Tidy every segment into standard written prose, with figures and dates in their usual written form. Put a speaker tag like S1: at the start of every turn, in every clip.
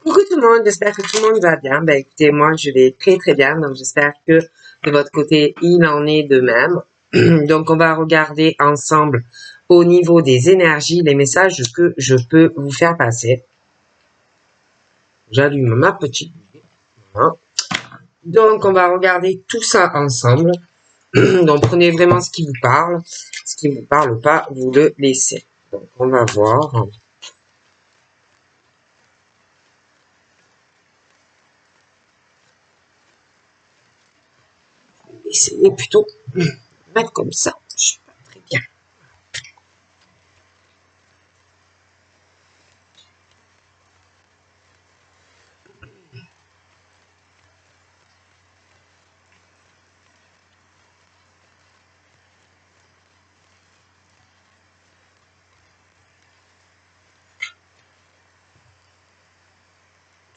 S1: Coucou tout le monde, j'espère que tout le monde va bien. Ben écoutez, moi je vais très très bien, donc j'espère que de votre côté il en est de même. Donc on va regarder ensemble au niveau des énergies les messages que je peux vous faire passer. J'allume ma petite bougie. Voilà. Donc on va regarder tout ça ensemble. Donc prenez vraiment ce qui vous parle. Ce qui ne vous parle pas, vous le laissez. Donc on va voir. Essayez plutôt de mettre comme ça. Je suis pas très bien.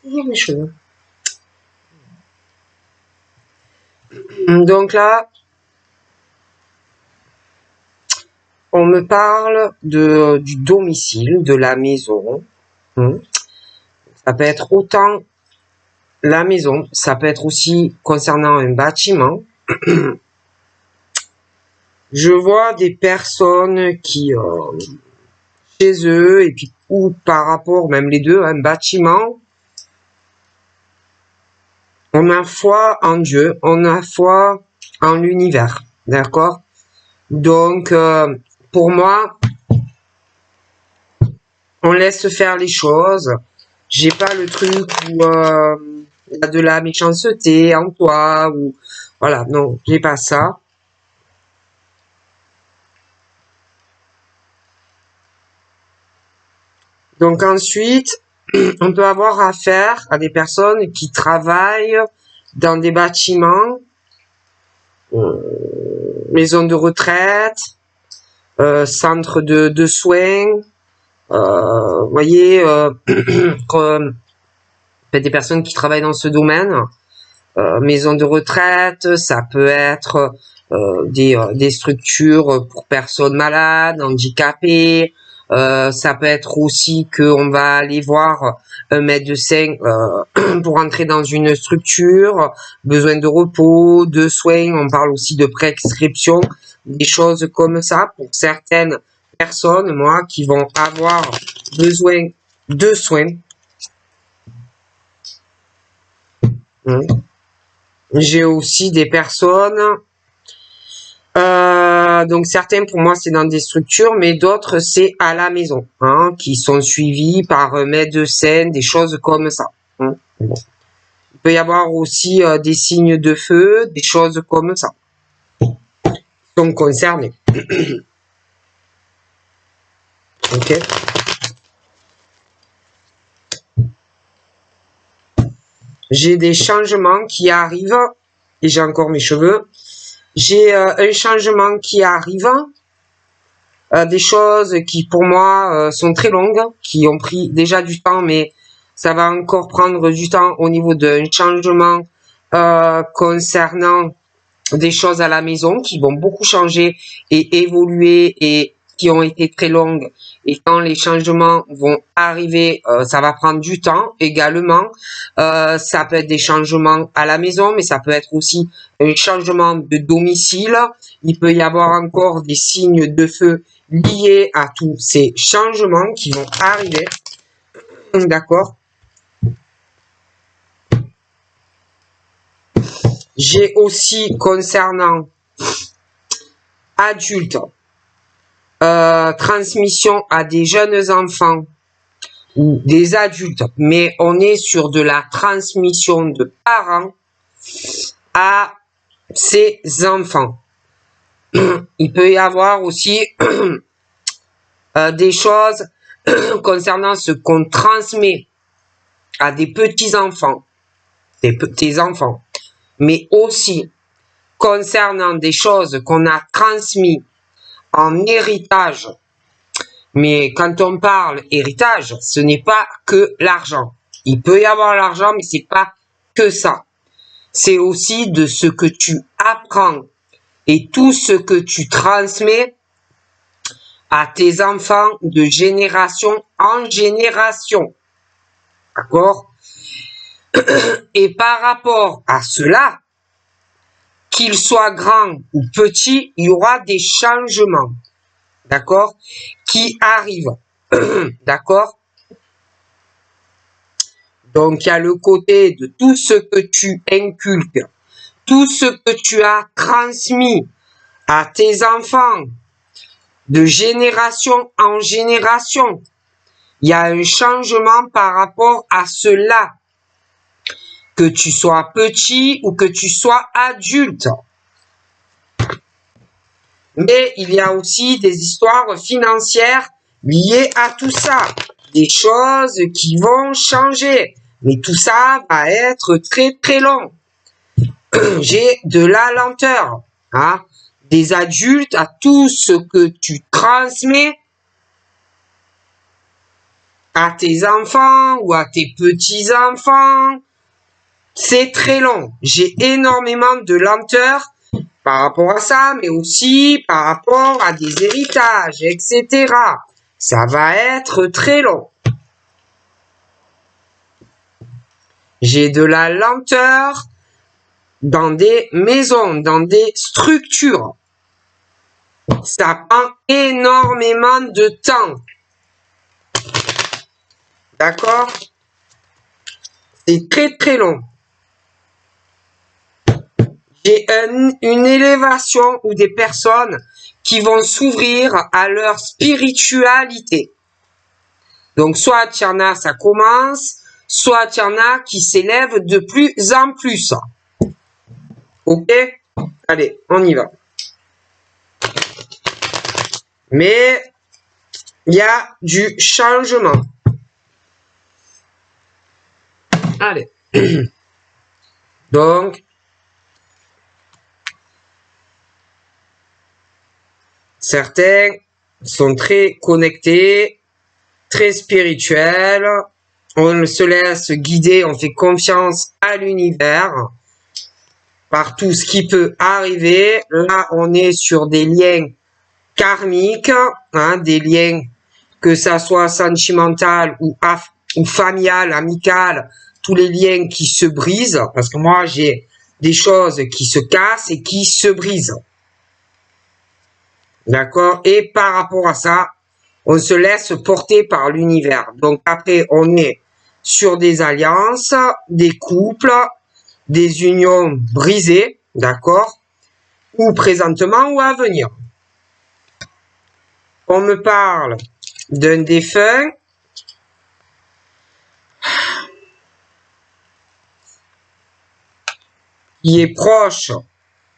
S1: Toujours mes cheveux. Donc là, on me parle du domicile, de la maison. Ça peut être autant la maison, ça peut être aussi concernant un bâtiment. Je vois des personnes qui, chez eux, et puis ou par rapport, même les deux, un bâtiment, on a foi en Dieu, on a foi en l'univers, d'accord? Donc, pour moi, on laisse faire les choses. J'ai pas le truc où il y a de la méchanceté en toi, ou voilà, non, j'ai pas ça. Donc ensuite, on peut avoir affaire à des personnes qui travaillent dans des bâtiments, maisons de retraite, centres de soins, vous voyez, des personnes qui travaillent dans ce domaine, maisons de retraite, ça peut être des structures pour personnes malades, handicapées, ça peut être aussi qu'on va aller voir un médecin pour entrer dans une structure, besoin de repos, de soins, on parle aussi de prescription, des choses comme ça pour certaines personnes, moi, qui vont avoir besoin de soins. J'ai aussi des personnes, donc certains pour moi c'est dans des structures, mais d'autres c'est à la maison, qui sont suivis par un médecin, des choses comme ça. Bon. Il peut y avoir aussi des signes de feu, des choses comme ça, qui sont concernés. Ok. J'ai des changements qui arrivent, et j'ai encore mes cheveux. J'ai un changement qui arrive, des choses qui pour moi sont très longues, qui ont pris déjà du temps, mais ça va encore prendre du temps au niveau d'un changement concernant des choses à la maison qui vont beaucoup changer et évoluer et qui ont été très longues. Et quand les changements vont arriver, ça va prendre du temps également. Ça peut être des changements à la maison, mais ça peut être aussi un changement de domicile. Il peut y avoir encore des signes de feu liés à tous ces changements qui vont arriver. D'accord? J'ai aussi concernant adultes, transmission à des jeunes enfants ou des adultes, mais on est sur de la transmission de parents à ces enfants. Il peut y avoir aussi des choses concernant ce qu'on transmet à des petits-enfants, des petits-enfants, mais aussi concernant des choses qu'on a transmises en héritage. Mais quand on parle héritage, ce n'est pas que l'argent. Il peut y avoir l'argent, mais c'est pas que ça. C'est aussi de ce que tu apprends et tout ce que tu transmets à tes enfants de génération en génération. D'accord? Et par rapport à cela, qu'il soit grand ou petit, il y aura des changements, d'accord, qui arrivent, d'accord. Donc, il y a le côté de tout ce que tu inculques, tout ce que tu as transmis à tes enfants, de génération en génération. Il y a un changement par rapport à cela, que tu sois petit ou que tu sois adulte. Mais il y a aussi des histoires financières liées à tout ça, des choses qui vont changer. Mais tout ça va être très très long. J'ai de la lenteur, hein, des adultes à tout ce que tu transmets à tes enfants ou à tes petits-enfants. C'est très long. J'ai énormément de lenteur par rapport à ça, mais aussi par rapport à des héritages, etc. Ça va être très long. J'ai de la lenteur dans des maisons, dans des structures. Ça prend énormément de temps. D'accord? C'est très très long. J'ai une élévation ou des personnes qui vont s'ouvrir à leur spiritualité. Donc, soit il y en a, ça commence, soit il y en a qui s'élèvent de plus en plus. Ok? Allez, on y va. Mais, il y a du changement. Allez. Donc, certains sont très connectés, très spirituels. On se laisse guider, on fait confiance à l'univers par tout ce qui peut arriver. Là, on est sur des liens karmiques, hein, des liens que ça soit sentimental ou familial, amical, tous les liens qui se brisent, parce que moi j'ai des choses qui se cassent et qui se brisent. D'accord? Et par rapport à ça, on se laisse porter par l'univers. Donc après, on est sur des alliances, des couples, des unions brisées, d'accord? Ou présentement ou à venir. On me parle d'un défunt qui est proche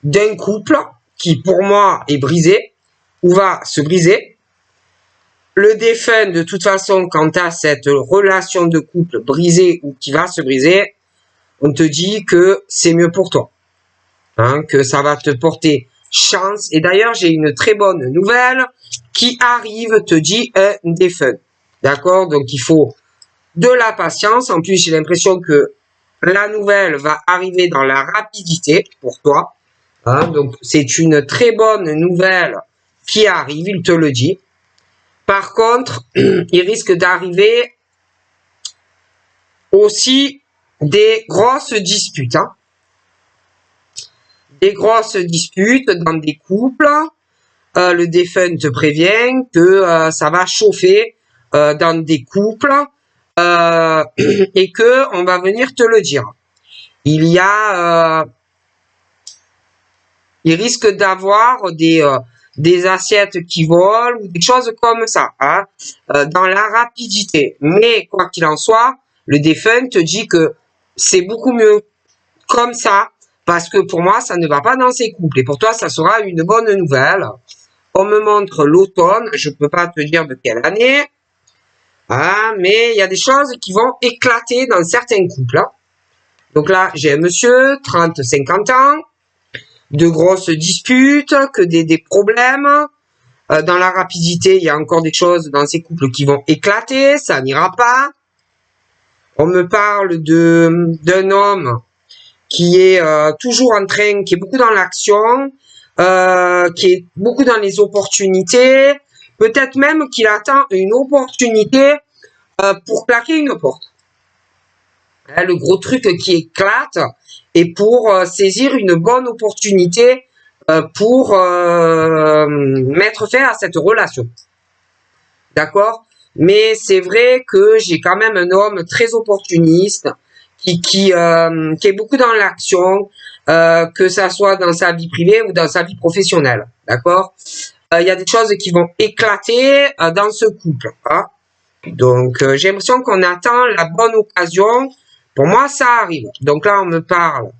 S1: d'un couple qui pour moi est brisé ou va se briser. Le défunt, de toute façon, quant à cette relation de couple brisée ou qui va se briser, on te dit que c'est mieux pour toi, hein, que ça va te porter chance. Et d'ailleurs, j'ai une très bonne nouvelle qui arrive, te dit un défunt. D'accord? Donc, il faut de la patience. En plus, j'ai l'impression que la nouvelle va arriver dans la rapidité pour toi. Hein? Donc, c'est une très bonne nouvelle qui arrive, il te le dit. Par contre, il risque d'arriver aussi des grosses disputes. Hein? Des grosses disputes dans des couples. Le défunt te prévient que ça va chauffer dans des couples et que on va venir te le dire. Il y a, il risque d'avoir des assiettes qui volent ou des choses comme ça, hein, dans la rapidité. Mais quoi qu'il en soit, le défunt te dit que c'est beaucoup mieux comme ça, parce que pour moi, ça ne va pas dans ces couples. Et pour toi, ça sera une bonne nouvelle. On me montre l'automne, je ne peux pas te dire de quelle année, hein, mais il y a des choses qui vont éclater dans certains couples. Hein. Donc là, j'ai un monsieur, 30-50 ans, de grosses disputes, que des problèmes. Dans la rapidité, il y a encore des choses dans ces couples qui vont éclater, ça n'ira pas. On me parle d'un homme qui est toujours en train, qui est beaucoup dans l'action, qui est beaucoup dans les opportunités, peut-être même qu'il attend une opportunité pour claquer une porte. Hein, le gros truc qui éclate, et pour saisir une bonne opportunité pour mettre fin à cette relation. D'accord? Mais c'est vrai que j'ai quand même un homme très opportuniste qui est beaucoup dans l'action, que ça soit dans sa vie privée ou dans sa vie professionnelle. D'accord? Il y a des choses qui vont éclater dans ce couple. Hein? Donc, j'ai l'impression qu'on attend la bonne occasion. Pour moi, ça arrive. Donc là, on me parle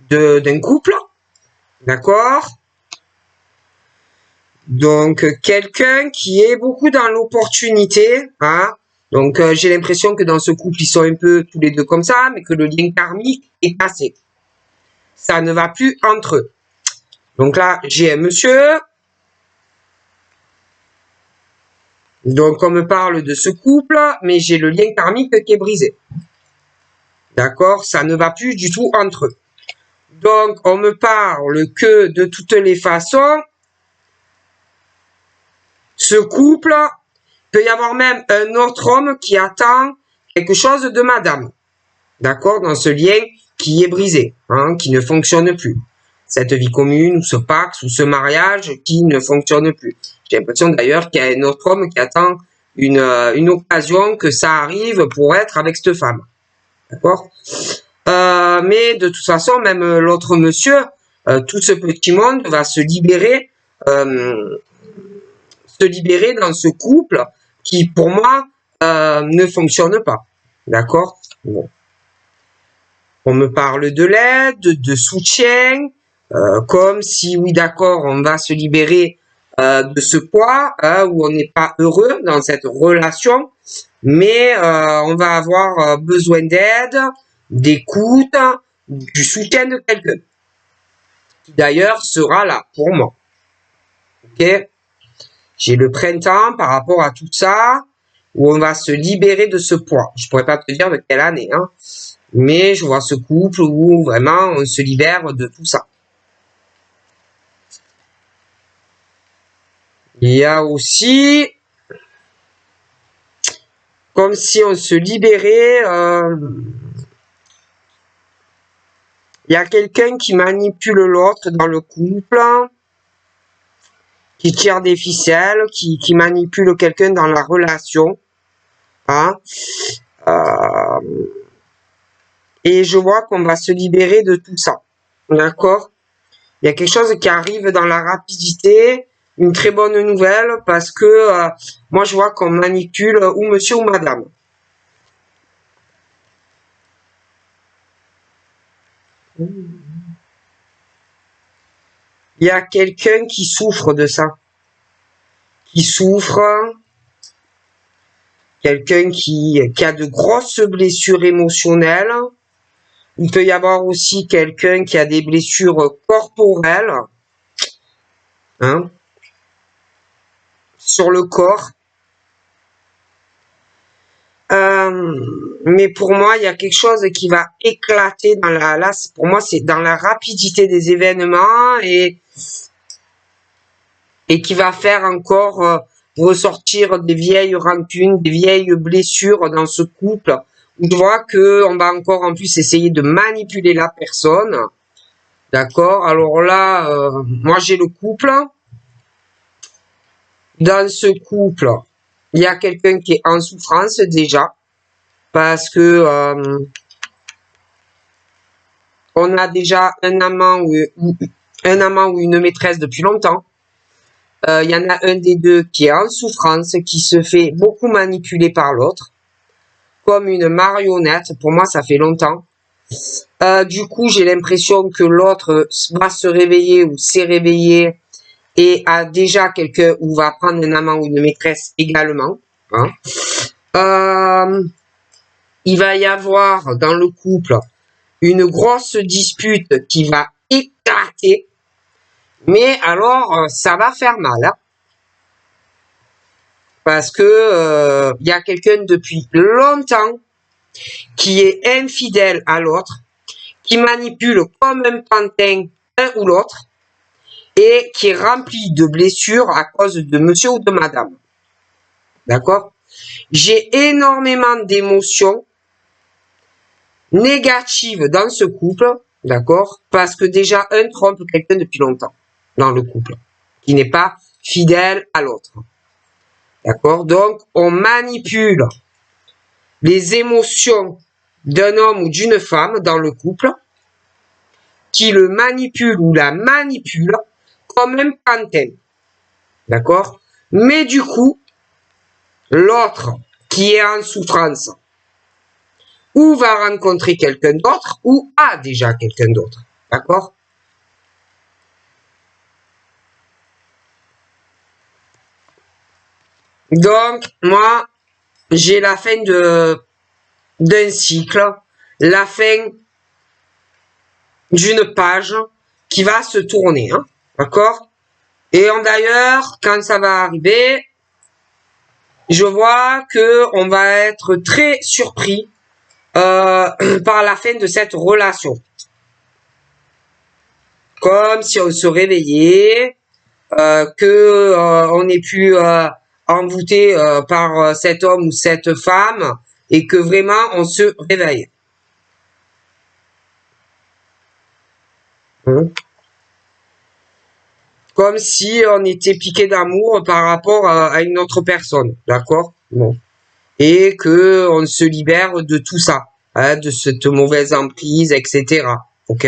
S1: d'un couple. D'accord? Donc, quelqu'un qui est beaucoup dans l'opportunité. Hein? Donc, j'ai l'impression que dans ce couple, ils sont un peu tous les deux comme ça, mais que le lien karmique est passé. Ça ne va plus entre eux. Donc là, j'ai un monsieur. Donc, on me parle de ce couple, mais j'ai le lien karmique qui est brisé. D'accord? Ça ne va plus du tout entre eux. Donc, on me parle que de toutes les façons, ce couple, peut y avoir même un autre homme qui attend quelque chose de madame. D'accord? Dans ce lien qui est brisé, hein, qui ne fonctionne plus. Cette vie commune, ou ce pacte, ou ce mariage qui ne fonctionne plus. J'ai l'impression d'ailleurs qu'il y a un autre homme qui attend une occasion que ça arrive pour être avec cette femme. D'accord? Mais de toute façon, même l'autre monsieur, tout ce petit monde va se libérer dans ce couple qui, pour moi, ne fonctionne pas. D'accord? Bon. On me parle de l'aide, de soutien, comme si, oui, d'accord, on va se libérer de ce poids, où on n'est pas heureux dans cette relation, mais on va avoir besoin d'aide, d'écoute, du soutien de quelqu'un, qui d'ailleurs sera là pour moi. Ok? J'ai le printemps par rapport à tout ça, où on va se libérer de ce poids. Je pourrais pas te dire de quelle année, hein, mais je vois ce couple où vraiment on se libère de tout ça. Il y a aussi comme si on se libérait. Il y a quelqu'un qui manipule l'autre dans le couple, qui tire des ficelles, qui manipule quelqu'un dans la relation. Hein. Et je vois qu'on va se libérer de tout ça. D'accord? Il y a quelque chose qui arrive dans la rapidité, une très bonne nouvelle, parce que moi je vois qu'on manipule ou monsieur ou madame. Il y a quelqu'un qui souffre de ça. Qui souffre, quelqu'un qui a de grosses blessures émotionnelles. Il peut y avoir aussi quelqu'un qui a des blessures corporelles, hein, sur le corps. Mais pour moi, il y a quelque chose qui va éclater dans là, pour moi, c'est dans la rapidité des événements et qui va faire encore ressortir des vieilles rancunes, des vieilles blessures dans ce couple. Je vois que on va encore en plus essayer de manipuler la personne. D'accord? Alors là, moi j'ai le couple. Dans ce couple, il y a quelqu'un qui est en souffrance déjà. Parce que on a déjà un amant ou une maîtresse depuis longtemps. Il y en a un des deux qui est en souffrance, qui se fait beaucoup manipuler par l'autre, comme une marionnette. Pour moi, ça fait longtemps. Du coup, j'ai l'impression que l'autre va se réveiller ou s'est réveillé et a déjà quelqu'un ou va prendre un amant ou une maîtresse également. Hein. Il va y avoir dans le couple une grosse dispute qui va éclater, mais alors ça va faire mal, hein, parce que y a quelqu'un depuis longtemps qui est infidèle à l'autre, qui manipule comme un pantin un ou l'autre, et qui est rempli de blessures à cause de monsieur ou de madame. D'accord? J'ai énormément d'émotions négative dans ce couple, d'accord? Parce que déjà, un trompe quelqu'un depuis longtemps dans le couple, qui n'est pas fidèle à l'autre. D'accord? Donc, on manipule les émotions d'un homme ou d'une femme dans le couple, qui le manipule ou la manipule comme un pantin. D'accord? Mais du coup, l'autre qui est en souffrance, ou va rencontrer quelqu'un d'autre, ou a déjà quelqu'un d'autre. D'accord? Donc, moi, j'ai la fin d'un cycle, la fin d'une page qui va se tourner. Hein? D'accord? Et d'ailleurs, quand ça va arriver, je vois que on va être très surpris par la fin de cette relation. Comme si on se réveillait, on ait pu envoûté par cet homme ou cette femme et que vraiment on se réveille. Comme si on était piqué d'amour par rapport à une autre personne, d'accord? Bon. Et que on se libère de tout ça, hein, de cette mauvaise emprise, etc. Ok?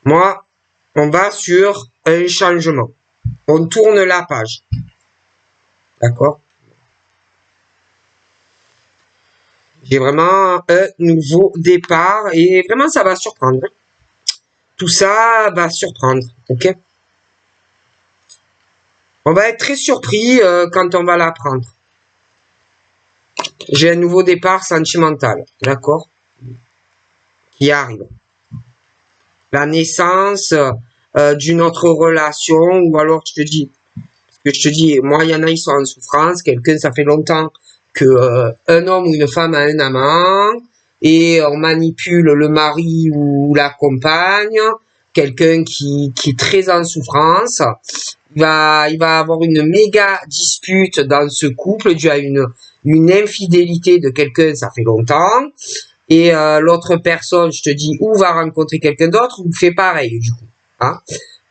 S1: Moi, on va sur un changement. On tourne la page. D'accord? J'ai vraiment un nouveau départ et vraiment ça va surprendre. Tout ça va surprendre, ok? On va être très surpris quand on va l'apprendre. J'ai un nouveau départ sentimental, d'accord? Qui arrive. La naissance d'une autre relation, ou alors je te dis, moi il y en a, ils sont en souffrance, quelqu'un, ça fait longtemps que un homme ou une femme a un amant, et on manipule le mari ou la compagne, quelqu'un qui est très en souffrance, il va avoir une méga dispute dans ce couple dû à une infidélité de quelqu'un, ça fait longtemps, et l'autre personne, je te dis, ou va rencontrer quelqu'un d'autre, ou fait pareil, du coup. Hein.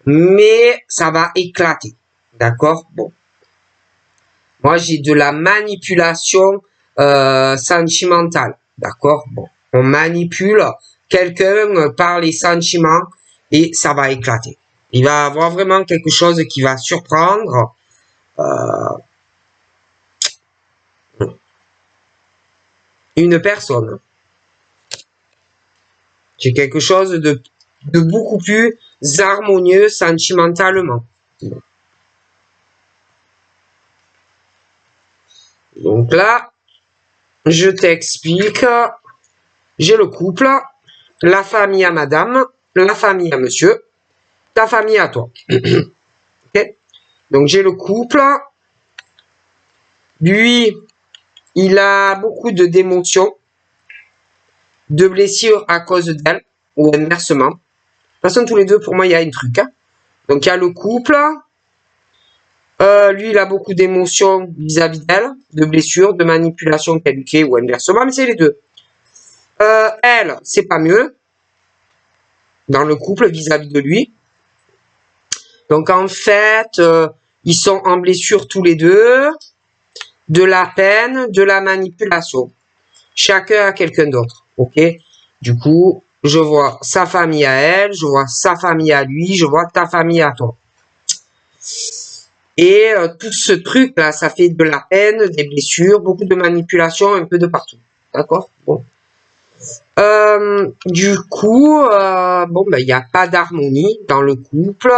S1: Mais ça va éclater. D'accord? Bon. Moi, j'ai de la manipulation sentimentale. D'accord? Bon. On manipule quelqu'un par les sentiments et ça va éclater. Il va avoir vraiment quelque chose qui va surprendre. Une personne. J'ai quelque chose de beaucoup plus harmonieux sentimentalement. Donc là, je t'explique. J'ai le couple, la famille à madame, la famille à monsieur, ta famille à toi. Okay. Donc j'ai le couple. Lui, il a beaucoup de démotions, de blessures à cause d'elle, ou inversement. De toute façon, tous les deux, pour moi, il y a un truc. Hein. Donc il y a le couple. Lui, il a beaucoup d'émotions vis-à-vis d'elle, de blessures, de manipulation qualifiée ou inversement, mais c'est les deux. Elle, c'est pas mieux dans le couple vis-à-vis de lui. Donc en fait, ils sont en blessure tous les deux, de la peine, de la manipulation. Chacun a quelqu'un d'autre, ok? Du coup, je vois sa famille à elle, je vois sa famille à lui, je vois ta famille à toi. Et tout ce truc-là, ça fait de la peine, des blessures, beaucoup de manipulation, un peu de partout. D'accord? Bon. Du coup, il n'y a pas d'harmonie dans le couple,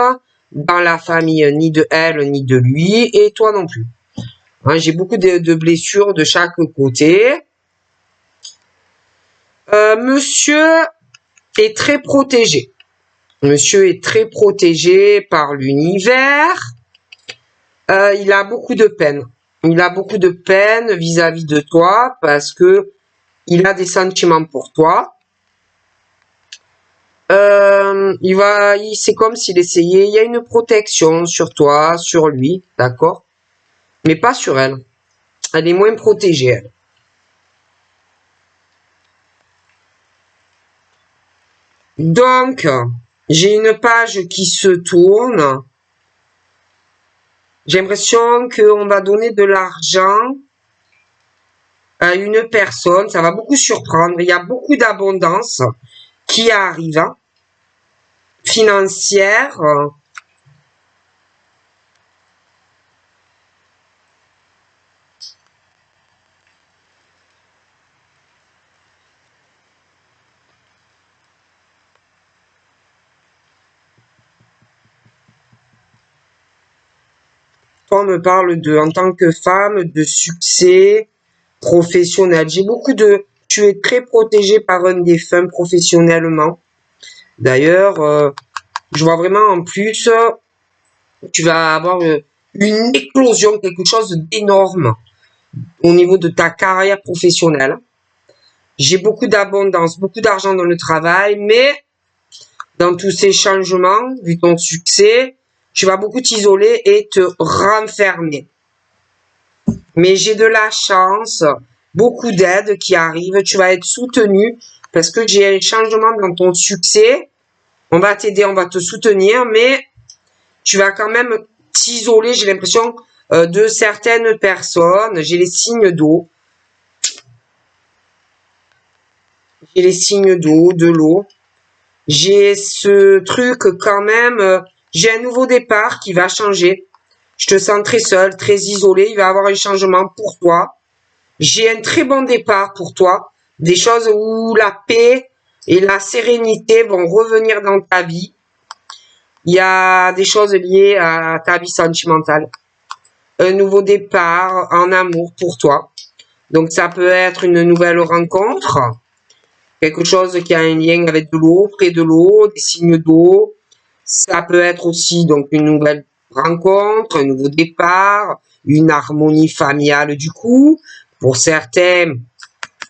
S1: dans la famille, ni de elle, ni de lui, et toi non plus. Hein, j'ai beaucoup de blessures de chaque côté. Monsieur est très protégé. Monsieur est très protégé par l'univers. Il a beaucoup de peine. Il a beaucoup de peine vis-à-vis de toi parce que il a des sentiments pour toi. C'est comme s'il essayait. Il y a une protection sur toi, sur lui, d'accord, mais pas sur elle. Elle est moins protégée. Elle. Donc, j'ai une page qui se tourne. J'ai l'impression qu'on va donner de l'argent à une personne. Ça va beaucoup surprendre. Il y a beaucoup d'abondance qui arrive, hein, financière. Toi, on me parle de, en tant que femme, de succès professionnel. J'ai beaucoup de... Tu es très protégée par un défunt professionnellement. D'ailleurs, je vois vraiment en plus, tu vas avoir une éclosion, quelque chose d'énorme au niveau de ta carrière professionnelle. J'ai beaucoup d'abondance, beaucoup d'argent dans le travail, mais dans tous ces changements, vu ton succès, tu vas beaucoup t'isoler et te renfermer. Mais j'ai de la chance, beaucoup d'aide qui arrive, tu vas être soutenu parce que j'ai un changement dans ton succès. On va t'aider, on va te soutenir, mais tu vas quand même t'isoler, j'ai l'impression, de certaines personnes. J'ai les signes d'eau. J'ai les signes d'eau, de l'eau. J'ai ce truc quand même, j'ai un nouveau départ qui va changer. Je te sens très seul, très isolé. Il va y avoir un changement pour toi. J'ai un très bon départ pour toi. Des choses où la paix et la sérénité vont revenir dans ta vie. Il y a des choses liées à ta vie sentimentale. Un nouveau départ en amour pour toi. Donc ça peut être une nouvelle rencontre. Quelque chose qui a un lien avec de l'eau, près de l'eau, des signes d'eau. Ça peut être aussi donc une nouvelle rencontre, un nouveau départ, une harmonie familiale du coup. Pour certains,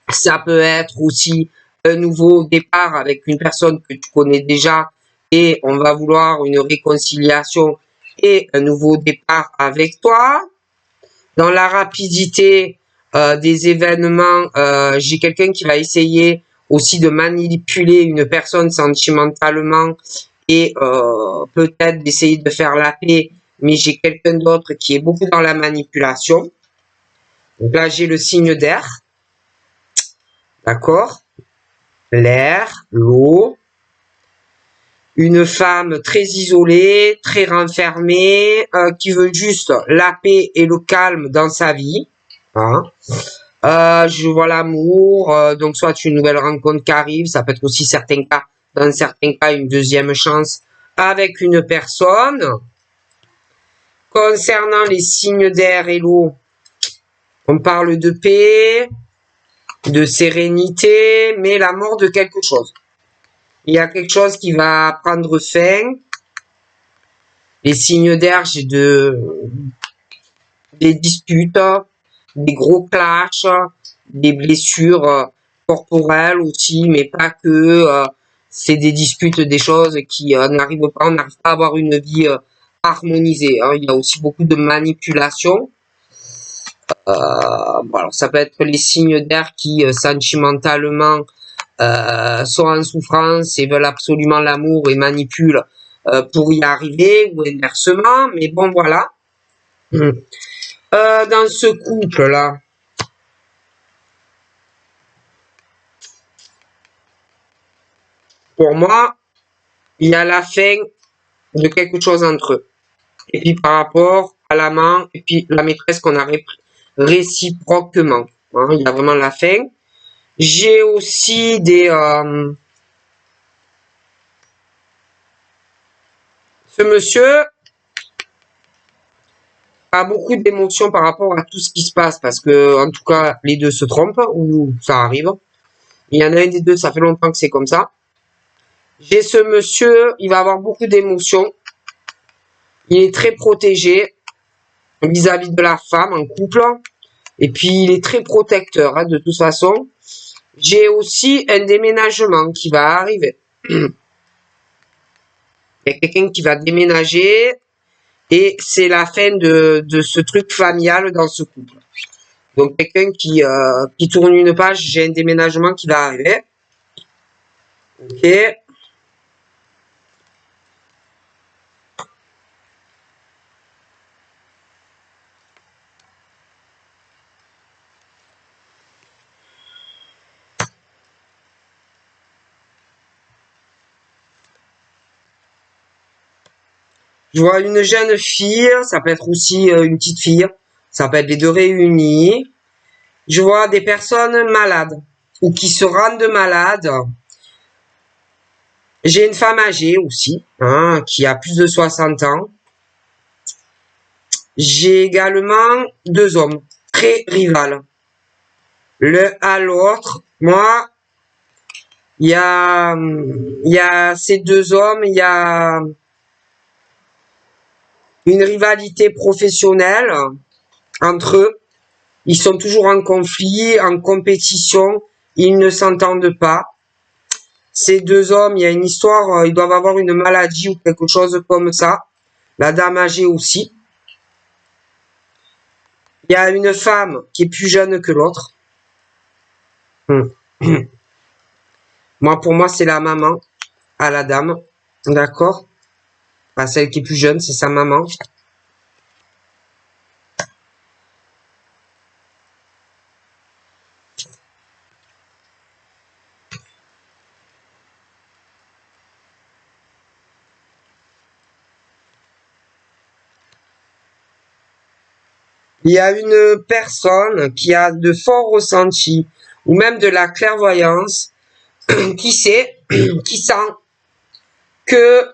S1: ça peut être aussi un nouveau départ avec une personne que tu connais déjà et on va vouloir une réconciliation et un nouveau départ avec toi. Dans la rapidité des événements, j'ai quelqu'un qui va essayer aussi de manipuler une personne sentimentalement et peut-être d'essayer de faire la paix, mais j'ai quelqu'un d'autre qui est beaucoup dans la manipulation. Donc là, j'ai le signe d'air. D'accord? L'air, l'eau. Une femme très isolée, très renfermée, qui veut juste la paix et le calme dans sa vie. Hein. Je vois l'amour, donc soit une nouvelle rencontre qui arrive, ça peut être aussi certains cas, dans certains cas, une deuxième chance avec une personne. Concernant les signes d'air et l'eau, on parle de paix, de sérénité, mais la mort de quelque chose. Il y a quelque chose qui va prendre fin. Les signes d'air, j'ai des disputes, des gros clashs, des blessures corporelles aussi, mais pas que. C'est des disputes, des choses qui n'arrivent pas, on n'arrive pas à avoir une vie harmonisée. Hein. Il y a aussi beaucoup de manipulation. Bon, alors ça peut être les signes d'air qui sentimentalement sont en souffrance et veulent absolument l'amour et manipulent pour y arriver, ou inversement, mais bon voilà. Dans ce couple-là, pour moi, il y a la fin de quelque chose entre eux. Et puis par rapport à l'amant et puis la maîtresse qu'on a réciproquement. Hein, il y a vraiment la fin. J'ai aussi des... ce monsieur a beaucoup d'émotions par rapport à tout ce qui se passe parce que, en tout cas, les deux se trompent ou ça arrive. Il y en a un des deux, ça fait longtemps que c'est comme ça. J'ai ce monsieur, il va avoir beaucoup d'émotions. Il est très protégé vis-à-vis de la femme en couple. Et puis, il est très protecteur, hein, de toute façon. J'ai aussi un déménagement qui va arriver. Il y a quelqu'un qui va déménager et c'est la fin de ce truc familial dans ce couple. Donc, quelqu'un qui tourne une page, j'ai un déménagement qui va arriver. Ok. Je vois une jeune fille, ça peut être aussi une petite fille, ça peut être les deux réunis. Je vois des personnes malades ou qui se rendent malades. J'ai une femme âgée aussi, hein, qui a plus de 60 ans. J'ai également deux hommes très rivales. L'un à l'autre. Moi, il y a ces deux hommes, il y a une rivalité professionnelle entre eux. Ils sont toujours en conflit, en compétition. Ils ne s'entendent pas. Ces deux hommes, il y a une histoire, ils doivent avoir une maladie ou quelque chose comme ça. La dame âgée aussi. Il y a une femme qui est plus jeune que l'autre. Moi, pour moi, c'est la maman à la dame. D'accord? Pas celle qui est plus jeune, c'est sa maman. Il y a une personne qui a de forts ressentis ou même de la clairvoyance qui sait, qui sent que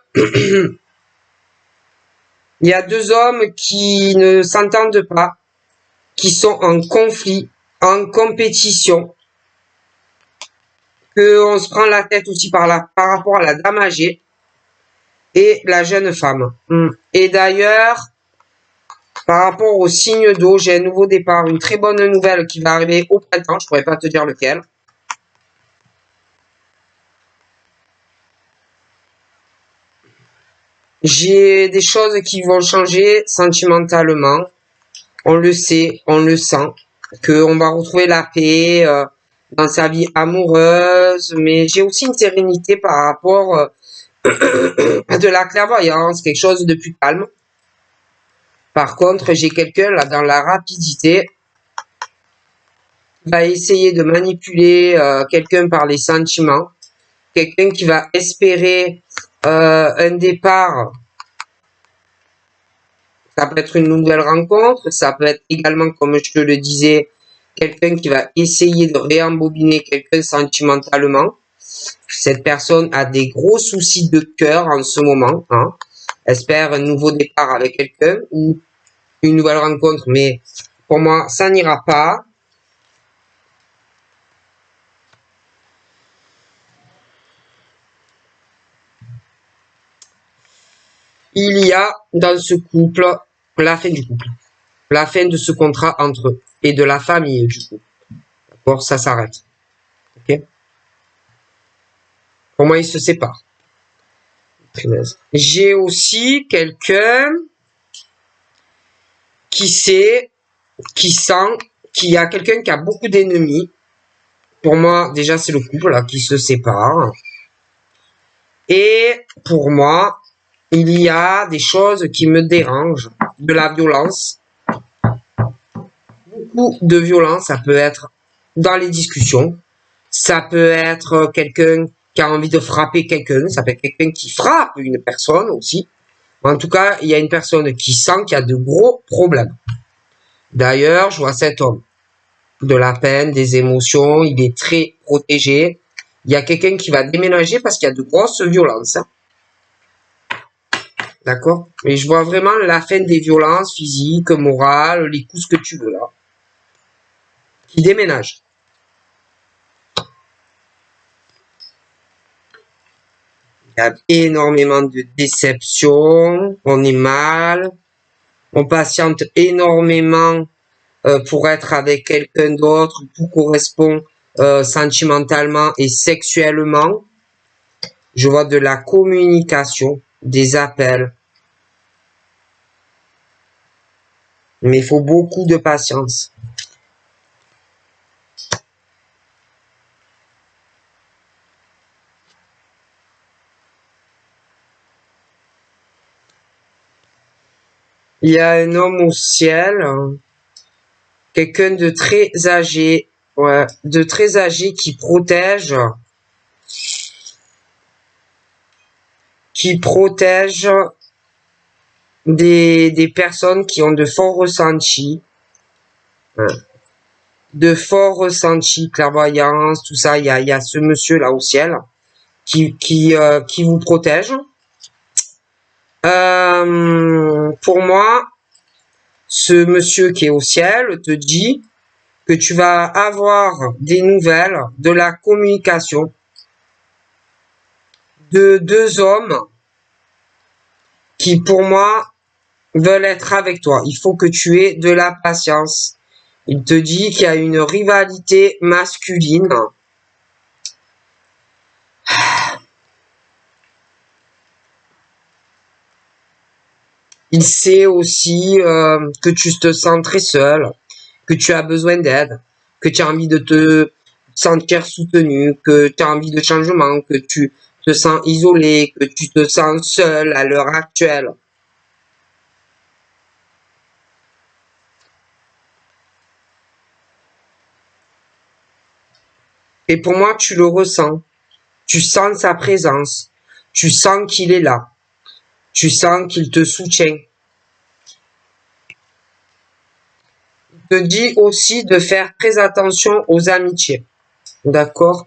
S1: il y a deux hommes qui ne s'entendent pas, qui sont en conflit, en compétition, qu'on se prend la tête aussi par rapport à la dame âgée et la jeune femme. Et d'ailleurs, par rapport au signe d'eau, j'ai un nouveau départ, une très bonne nouvelle qui va arriver au printemps, je pourrais pas te dire lequel. J'ai des choses qui vont changer sentimentalement. On le sait, on le sent, qu'on va retrouver la paix dans sa vie amoureuse, mais j'ai aussi une sérénité par rapport à de la clairvoyance, quelque chose de plus calme. Par contre, j'ai quelqu'un là dans la rapidité qui va essayer de manipuler quelqu'un par les sentiments, quelqu'un qui va espérer un départ. Ça peut être une nouvelle rencontre, ça peut être également, comme je te le disais, quelqu'un qui va essayer de réembobiner quelqu'un sentimentalement. Cette personne a des gros soucis de cœur en ce moment, hein. Espère un nouveau départ avec quelqu'un ou une nouvelle rencontre, mais pour moi, ça n'ira pas. Il y a dans ce couple la fin du couple, la fin de ce contrat entre eux et de la famille du couple. D'accord, ça s'arrête. Ok. Pour moi, ils se séparent. J'ai aussi quelqu'un qui sait, qui sent qu'il y a quelqu'un qui a beaucoup d'ennemis. Pour moi, déjà, c'est le couple là qui se sépare. Et pour moi, il y a des choses qui me dérangent, de la violence. Beaucoup de violence, ça peut être dans les discussions. Ça peut être quelqu'un qui a envie de frapper quelqu'un. Ça peut être quelqu'un qui frappe une personne aussi. En tout cas, il y a une personne qui sent qu'il y a de gros problèmes. D'ailleurs, je vois cet homme de la peine, des émotions, il est très protégé. Il y a quelqu'un qui va déménager parce qu'il y a de grosses violences. D'accord? Mais je vois vraiment la fin des violences physiques, morales, les coups, ce que tu veux là. Qui déménage. Il y a énormément de déceptions, on est mal, on patiente énormément pour être avec quelqu'un d'autre, tout correspond sentimentalement et sexuellement. Je vois de la communication, des appels. Mais il faut beaucoup de patience. Il y a un homme au ciel, quelqu'un de très âgé, ouais, de très âgé qui protège des personnes qui ont de forts ressentis, hein, de forts ressentis, clairvoyance, tout ça. Il y a ce monsieur là au ciel qui vous protège. Pour moi, ce monsieur qui est au ciel te dit que tu vas avoir des nouvelles de la communication de deux hommes qui, pour moi, veulent être avec toi. Il faut que tu aies de la patience. Il te dit qu'il y a une rivalité masculine. Il sait aussi que tu te sens très seul, que tu as besoin d'aide, que tu as envie de te sentir soutenu, que tu as envie de changement, que tu te sens isolé, que tu te sens seul à l'heure actuelle. Et pour moi, tu le ressens. Tu sens sa présence. Tu sens qu'il est là. Tu sens qu'il te soutient. Il te dit aussi de faire très attention aux amitiés. D'accord?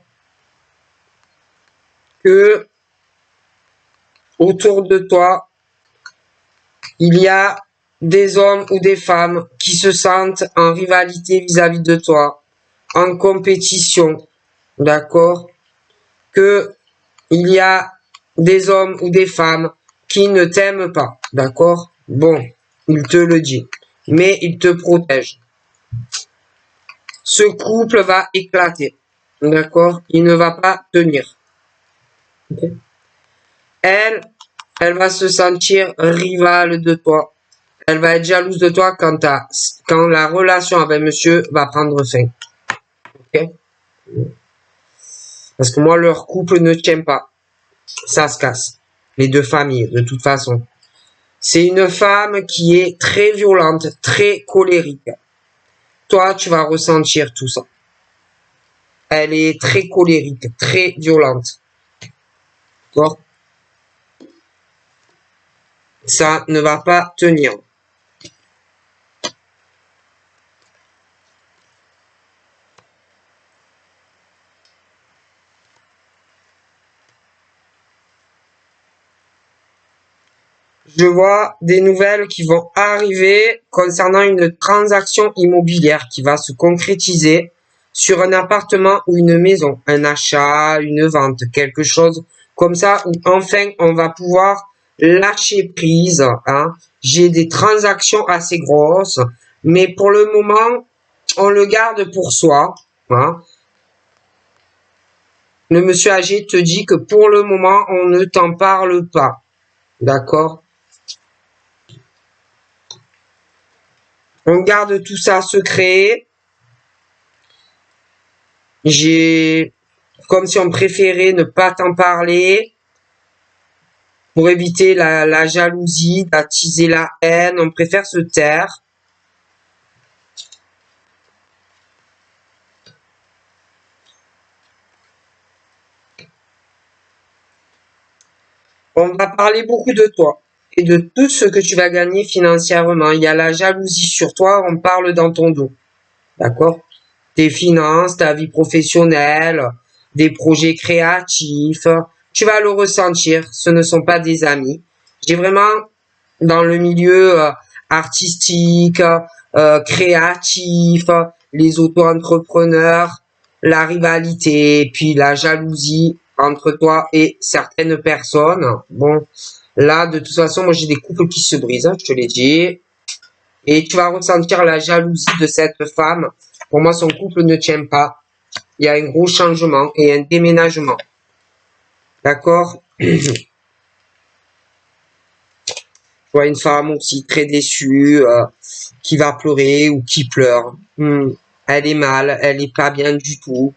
S1: Que autour de toi, il y a des hommes ou des femmes qui se sentent en rivalité vis-à-vis de toi, en compétition. D'accord? Que il y a des hommes ou des femmes qui ne t'aiment pas. D'accord? Bon, il te le dit. Mais il te protège. Ce couple va éclater. D'accord? Il ne va pas tenir. Okay? Elle va se sentir rivale de toi. Elle va être jalouse de toi quand la relation avec monsieur va prendre fin. Ok? Parce que moi, leur couple ne tient pas. Ça se casse. Les deux familles, de toute façon. C'est une femme qui est très violente, très colérique. Toi, tu vas ressentir tout ça. Elle est très colérique, très violente. D'accord? Ça ne va pas tenir. Je vois des nouvelles qui vont arriver concernant une transaction immobilière qui va se concrétiser sur un appartement ou une maison, un achat, une vente, quelque chose comme ça où enfin on va pouvoir lâcher prise. Hein. J'ai des transactions assez grosses, mais pour le moment, on le garde pour soi. Hein. Le monsieur âgé te dit que pour le moment, on ne t'en parle pas. D'accord? On garde tout ça secret. J'ai comme si on préférait ne pas t'en parler pour éviter la jalousie, d'attiser la haine. On préfère se taire. On va parler beaucoup de toi et de tout ce que tu vas gagner financièrement. Il y a la jalousie sur toi, on parle dans ton dos. D'accord? Tes finances, ta vie professionnelle, des projets créatifs. Tu vas le ressentir. Ce ne sont pas des amis. J'ai vraiment, dans le milieu artistique, créatif, les auto-entrepreneurs, la rivalité, puis la jalousie entre toi et certaines personnes. Bon, là, de toute façon, moi j'ai des couples qui se brisent, hein, je te l'ai dit. Et tu vas ressentir la jalousie de cette femme. Pour moi, son couple ne tient pas. Il y a un gros changement et un déménagement. D'accord? Je vois une femme aussi très déçue, qui va pleurer ou qui pleure. Elle est mal, elle est pas bien du tout.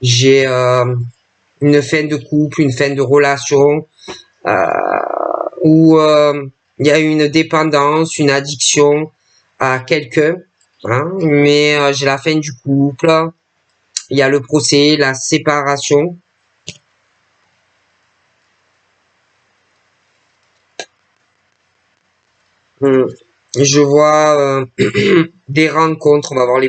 S1: J'ai une fin de couple, une fin de relation, où il y a une dépendance, une addiction à quelqu'un. Hein, mais j'ai la fin du couple, il y a le procès, la séparation. Je vois des rencontres, on va voir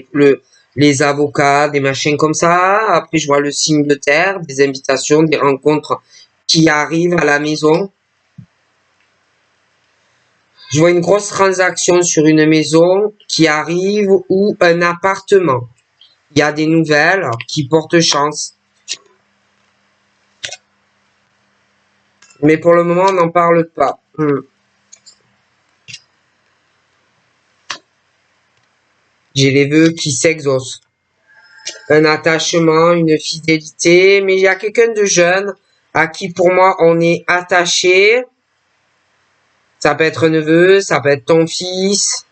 S1: les avocats, des machins comme ça. Après, je vois le signe de terre, des invitations, des rencontres qui arrivent à la maison. Je vois une grosse transaction sur une maison qui arrive ou un appartement. Il y a des nouvelles qui portent chance. Mais pour le moment, on n'en parle pas. J'ai les vœux qui s'exaucent. Un attachement, une fidélité, mais il y a quelqu'un de jeune à qui pour moi on est attaché. Ça peut être un neveu, ça peut être ton fils.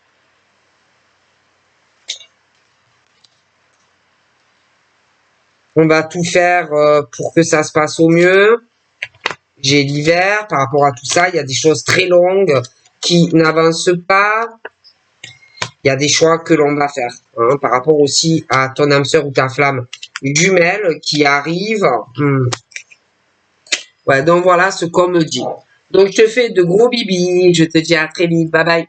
S1: On va tout faire pour que ça se passe au mieux. J'ai l'hiver, par rapport à tout ça, il y a des choses très longues qui n'avancent pas. Il y a des choix que l'on va faire, hein, par rapport aussi à ton âme sœur ou ta flamme jumelle qui arrive. Ouais, donc voilà ce qu'on me dit. Donc je te fais de gros bibis, je te dis à très vite, bye bye.